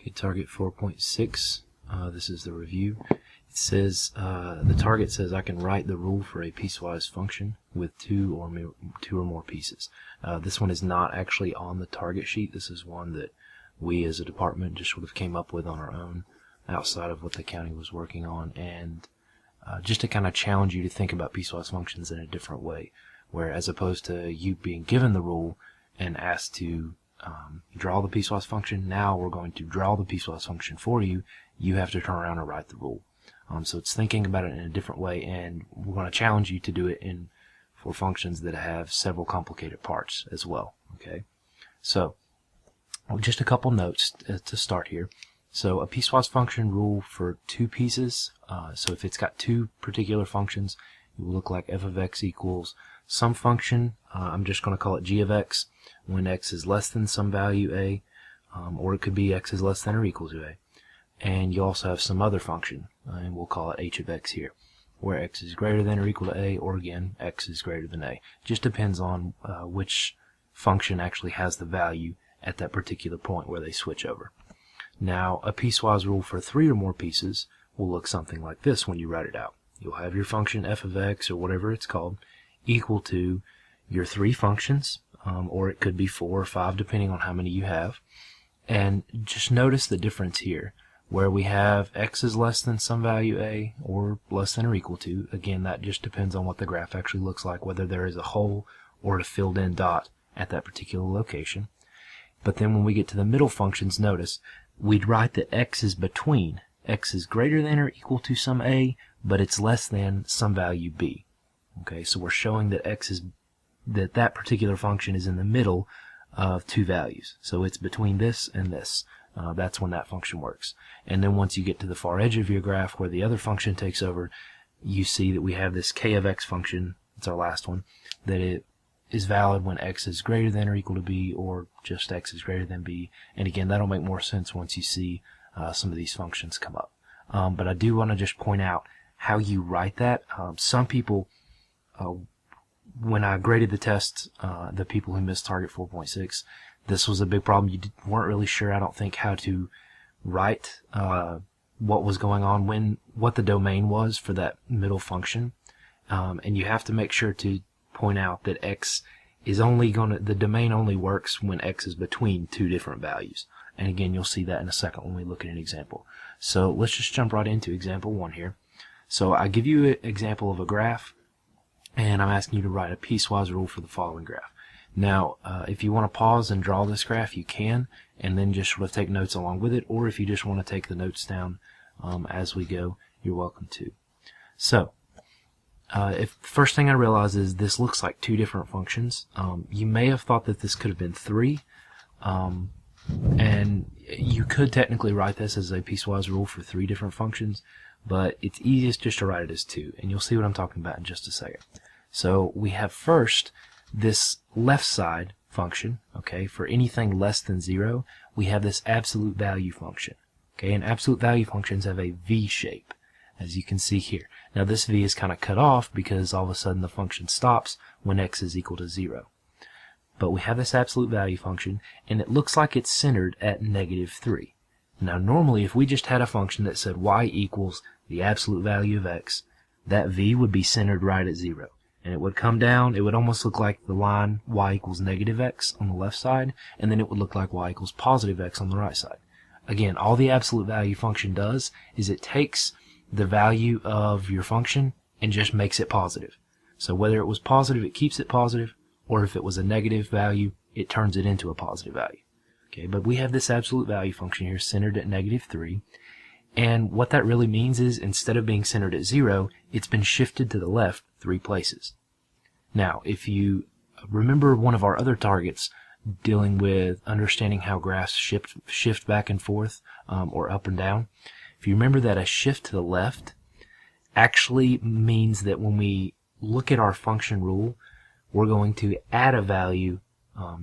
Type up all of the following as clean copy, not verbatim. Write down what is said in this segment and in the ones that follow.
Okay, target 4.6, this is the review. It says, the target says I can write the rule for a piecewise function with two or more pieces. This one is not actually on the target sheet. This is one that we as a department just sort of came up with on our own outside of what the county was working on, and just to kind of challenge you to think about piecewise functions in a different way, where as opposed to you being given the rule and asked to draw the piecewise function, now we're going to draw the piecewise function for you. You have to turn around and write the rule. So it's thinking about it in a different way, and we're going to challenge you to do it for functions that have several complicated parts as well. Okay, so just a couple notes to start here. So a piecewise function rule for two pieces. So if it's got two particular functions, it will look like f of x equals some function. I'm just going to call it g of x when x is less than some value a, or it could be x is less than or equal to a. And you also have some other function, and we'll call it h of x here, where x is greater than or equal to a, or again, x is greater than a. Just depends on which function actually has the value at that particular point where they switch over. Now, a piecewise rule for three or more pieces will look something like this when you write it out. You'll have your function f of x, or whatever it's called, equal to your three functions, or it could be 4 or 5 depending on how many you have. And just notice the difference here, where we have x is less than some value a, or less than or equal to. Again, that just depends on what the graph actually looks like, whether there is a hole or a filled in dot at that particular location. But then when we get to the middle functions, notice we'd write that x is between. X is greater than or equal to some a, but it's less than some value b. Okay, so we're showing that that particular function is in the middle of two values. So it's between this and this. That's when that function works. And then once you get to the far edge of your graph where the other function takes over, you see that we have this k of x function, it's our last one, that it is valid when x is greater than or equal to b, or just x is greater than b. And again, that'll make more sense once you see some of these functions come up. But I do want to just point out how you write that. Some people, when I graded the test, the people who missed target 4.6, this was a big problem. You weren't really sure, I don't think, how to write what was going on, what the domain was for that middle function. And you have to make sure to point out that x is the domain only works when x is between two different values. And again, you'll see that in a second when we look at an example. So let's just jump right into example 1 here. So I give you an example of a graph, and I'm asking you to write a piecewise rule for the following graph. Now, if you want to pause and draw this graph, you can, and then just sort of take notes along with it, or if you just want to take the notes down as we go, you're welcome to. So, first thing I realize is this looks like two different functions. You may have thought that this could have been 3, and you could technically write this as a piecewise rule for 3 different functions, but it's easiest just to write it as 2, and you'll see what I'm talking about in just a second. So we have first this left side function, okay, for anything less than 0, we have this absolute value function. Okay, and absolute value functions have a V shape, as you can see here. Now this V is kind of cut off because all of a sudden the function stops when x is equal to 0. But we have this absolute value function, and it looks like it's centered at -3. Now normally if we just had a function that said y equals the absolute value of x, that V would be centered right at 0. And it would come down, it would almost look like the line y equals -x on the left side, and then it would look like y equals +x on the right side. Again, all the absolute value function does is it takes the value of your function and just makes it positive. So whether it was positive, it keeps it positive, or if it was a negative value, it turns it into a positive value. Okay, but we have this absolute value function here centered at -3, and what that really means is instead of being centered at 0, it's been shifted to the left 3 places. Now, if you remember one of our other targets dealing with understanding how graphs shift back and forth, or up and down, if you remember that a shift to the left actually means that when we look at our function rule, we're going to add a value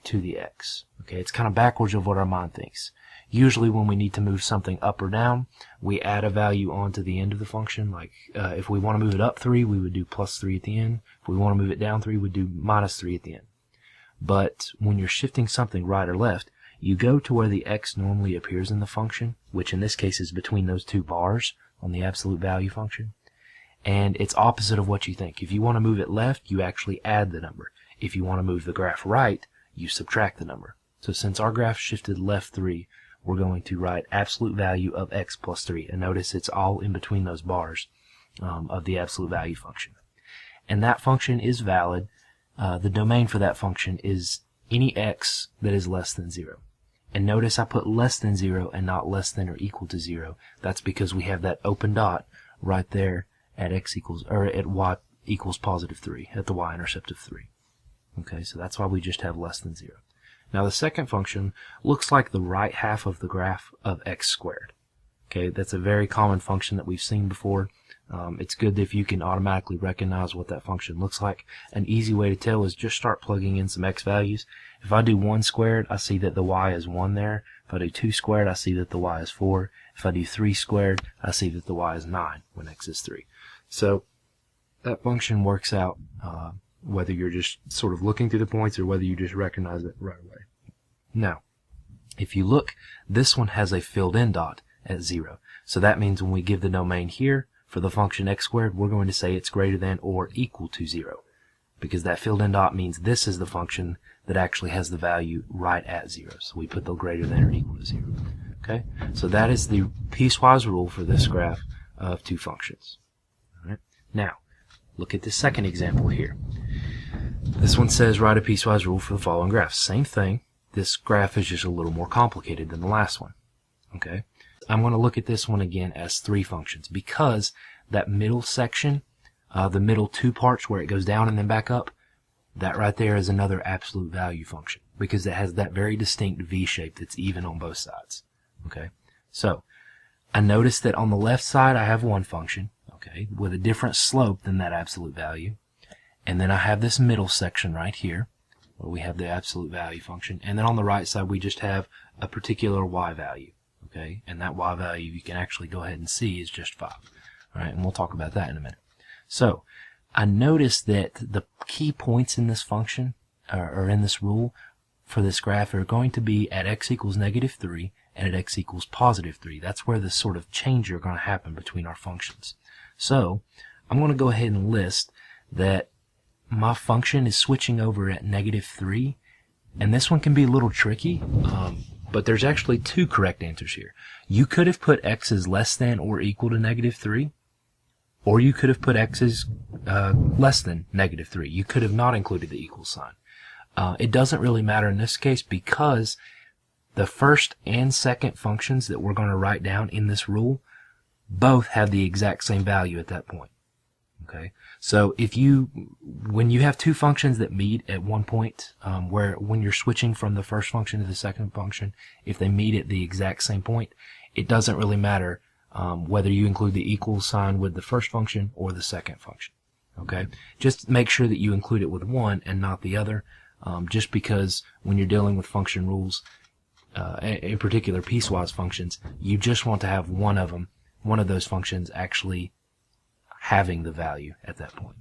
to the x. Okay, it's kind of backwards of what our mind thinks. Usually when we need to move something up or down, we add a value onto the end of the function. Like if we want to move it up 3, we would do +3 at the end. If we want to move it down 3, we'd do -3 at the end. But when you're shifting something right or left, you go to where the x normally appears in the function, which in this case is between those two bars on the absolute value function, and it's opposite of what you think. If you want to move it left, you actually add the number. If you want to move the graph right, you subtract the number. So since our graph shifted left 3, we're going to write absolute value of x plus 3. And notice it's all in between those bars of the absolute value function. And that function is valid. The domain for that function is any x that is less than 0. And notice I put less than 0 and not less than or equal to 0. That's because we have that open dot right there at x equals, or at y equals positive 3, at the y-intercept of 3. Okay, so that's why we just have less than 0. Now the second function looks like the right half of the graph of x squared. Okay, that's a very common function that we've seen before. It's good if you can automatically recognize what that function looks like. An easy way to tell is just start plugging in some x values. If I do 1 squared, I see that the y is 1 there. If I do 2 squared, I see that the y is 4. If I do 3 squared, I see that the y is 9 when x is 3. So that function works out whether you're just sort of looking through the points or whether you just recognize it right away. Now, if you look, this one has a filled in dot at 0. So that means when we give the domain here for the function x squared, we're going to say it's greater than or equal to 0. Because that filled in dot means this is the function that actually has the value right at 0. So we put the greater than or equal to 0. Okay? So that is the piecewise rule for this graph of two functions. All right? Now, look at the second example here. This one says write a piecewise rule for the following graph. Same thing. This graph is just a little more complicated than the last one. Okay? I'm going to look at this one again as 3 functions because that middle section, the middle 2 parts where it goes down and then back up, that right there is another absolute value function because it has that very distinct V shape that's even on both sides. Okay? So, I notice that on the left side I have one function, okay, with a different slope than that absolute value. And then I have this middle section right here where we have the absolute value function. And then on the right side we just have a particular y value. Okay, and that y value you can actually go ahead and see is just 5. All right, and we'll talk about that in a minute. So, I noticed that the key points in this function, or in this rule for this graph, are going to be at x equals negative 3 and at x equals positive 3. That's where the sort of change are going to happen between our functions. So, I'm going to go ahead and list that my function is switching over at negative 3, and this one can be a little tricky. But there's actually 2 correct answers here. You could have put x as less than or equal to negative 3, or you could have put x as less than negative 3. You could have not included the equal sign. It doesn't really matter in this case because the first and second functions that we're going to write down in this rule both have the exact same value at that point. Okay, so when you have 2 functions that meet at one point, when you're switching from the first function to the second function, if they meet at the exact same point, it doesn't really matter whether you include the equal sign with the first function or the second function. Okay, just make sure that you include it with one and not the other, just because when you're dealing with function rules, in particular piecewise functions, you just want to have one of those functions actually having the value at that point.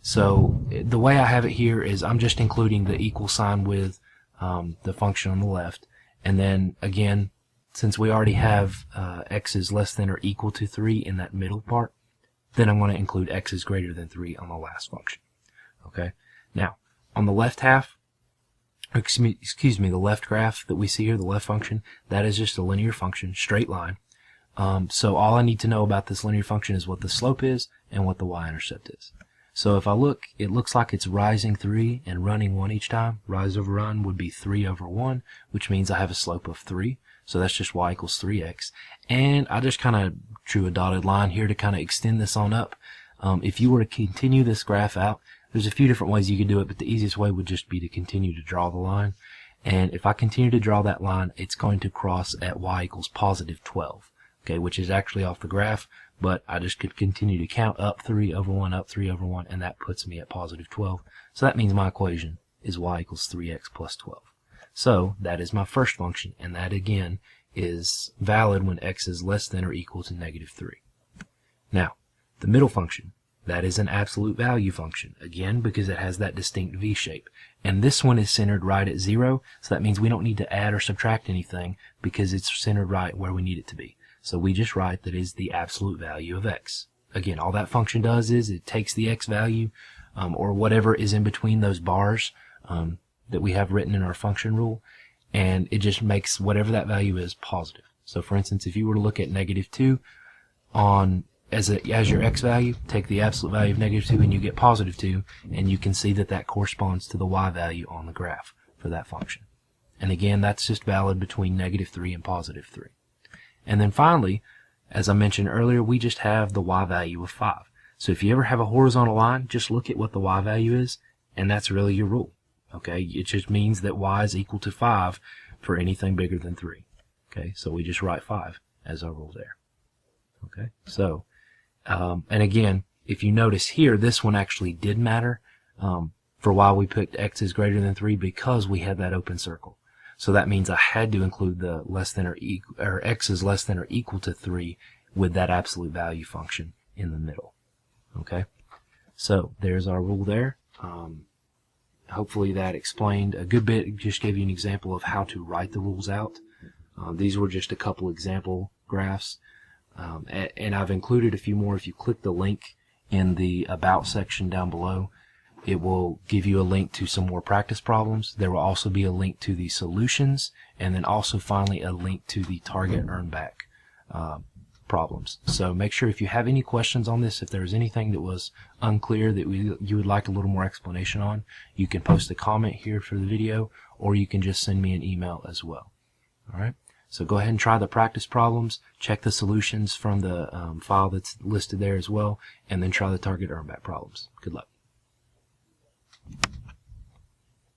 So the way I have it here is I'm just including the equal sign with the function on the left, and then again, since we already have x is less than or equal to 3 in that middle part, then I'm going to include x is greater than 3 on the last function. Okay. Now on the left half, excuse me, the left graph that we see here, the left function, that is just a linear function, straight line. So all I need to know about this linear function is what the slope is and what the y-intercept is. So if I look, it looks like it's rising 3 and running 1 each time. Rise over run would be 3 over 1, which means I have a slope of 3. So that's just y equals 3x. And I just kind of drew a dotted line here to kind of extend this on up. If you were to continue this graph out, there's a few different ways you could do it, but the easiest way would just be to continue to draw the line. And if I continue to draw that line, it's going to cross at y equals positive 12. Okay, which is actually off the graph, but I just could continue to count up 3 over 1, up 3 over 1, and that puts me at positive 12. So that means my equation is y equals 3x plus 12. So that is my first function, and that again is valid when x is less than or equal to negative 3. Now, the middle function, that is an absolute value function, again because it has that distinct V shape. And this one is centered right at 0, so that means we don't need to add or subtract anything because it's centered right where we need it to be. So we just write that is the absolute value of x. Again, all that function does is it takes the x value, or whatever is in between those bars that we have written in our function rule, and it just makes whatever that value is positive. So for instance, if you were to look at -2 as your x value, take the absolute value of -2 and you get +2, and you can see that that corresponds to the y value on the graph for that function. And again, that's just valid between -3 and +3. And then finally, as I mentioned earlier, we just have the y value of 5. So if you ever have a horizontal line, just look at what the y value is, and that's really your rule. Okay, it just means that y is equal to 5 for anything bigger than 3. Okay, so we just write 5 as our rule there. Okay, so and again, if you notice here, this one actually did matter for why we picked x is greater than 3, because we had that open circle. So that means I had to include the less than or equal, or x is less than or equal to 3 with that absolute value function in the middle. Okay, so there's our rule there. Hopefully that explained a good bit. Just gave you an example of how to write the rules out. These were just a couple example graphs. And I've included a few more. If you click the link in the About section down below, it will give you a link to some more practice problems. There will also be a link to the solutions, and then also finally a link to the target earn back problems. So make sure if you have any questions on this, if there's anything that was unclear that you would like a little more explanation on, you can post a comment here for the video, or you can just send me an email as well. All right. So go ahead and try the practice problems, check the solutions from the file that's listed there as well, and then try the target earn back problems. Good luck.